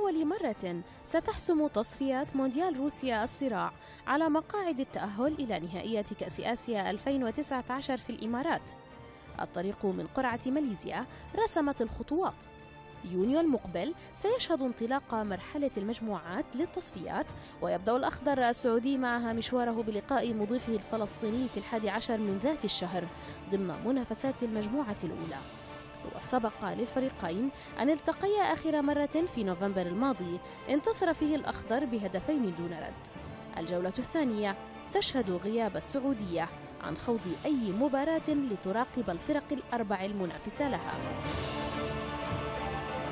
لأول مرة ستحسم تصفيات مونديال روسيا الصراع على مقاعد التأهل إلى نهائية كأس آسيا 2019 في الإمارات. الطريق من قرعة ماليزيا رسمت الخطوات. يونيو المقبل سيشهد انطلاق مرحلة المجموعات للتصفيات، ويبدأ الأخضر السعودي معها مشواره بلقاء مضيفه الفلسطيني في 11 من ذات الشهر ضمن منافسات المجموعة الأولى. وسبق للفريقين أن التقيا آخر مرة في نوفمبر الماضي، انتصر فيه الأخضر بهدفين دون رد. الجولة الثانية تشهد غياب السعودية عن خوض أي مباراة لتراقب الفرق الأربع المنافسة لها.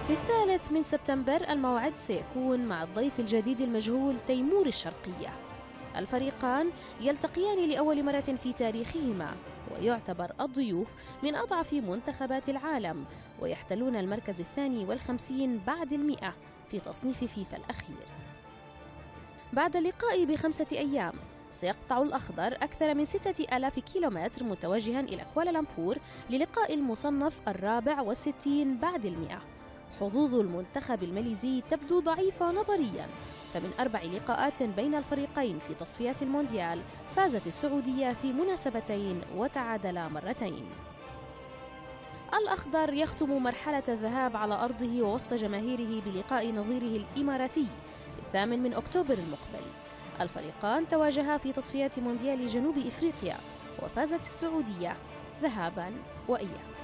في 3 سبتمبر الموعد سيكون مع الضيف الجديد المجهول تيمور الشرقية. الفريقان يلتقيان لأول مرة في تاريخهما، ويعتبر الضيوف من أضعف منتخبات العالم، ويحتلون المركز 52 بعد 100 في تصنيف فيفا الأخير. بعد اللقاء ب5 أيام سيقطع الأخضر أكثر من 6000 كيلومتر متوجها إلى كوالالمبور للقاء المصنف 64 بعد 100. حظوظ المنتخب الماليزي تبدو ضعيفة نظريا، فمن 4 لقاءات بين الفريقين في تصفيات المونديال فازت السعودية في مناسبتين وتعادل مرتين. الأخضر يختم مرحلة الذهاب على أرضه ووسط جماهيره بلقاء نظيره الإماراتي في 8 أكتوبر المقبل. الفريقان تواجها في تصفيات مونديال جنوب إفريقيا، وفازت السعودية ذهابا وإيابا.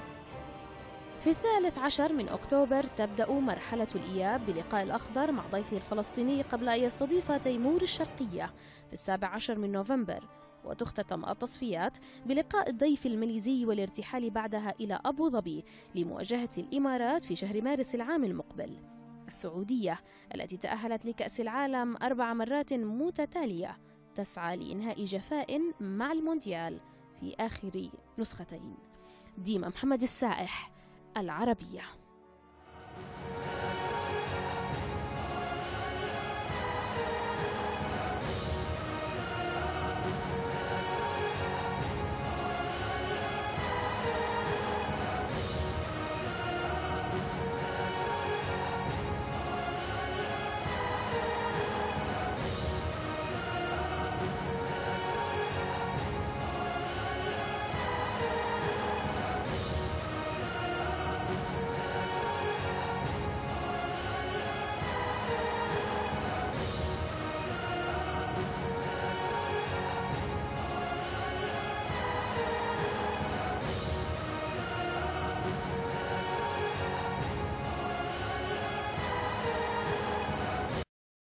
في 13 أكتوبر تبدأ مرحلة الإياب بلقاء الأخضر مع ضيفه الفلسطيني قبل أن يستضيف تيمور الشرقية في 17 نوفمبر، وتختتم التصفيات بلقاء الضيف الماليزي والارتحال بعدها إلى أبو ظبي لمواجهة الإمارات في شهر مارس العام المقبل. السعودية التي تأهلت لكأس العالم 4 مرات متتالية تسعى لإنهاء جفاء مع المونديال في آخر نسختين. ديما محمد السائح، العربية.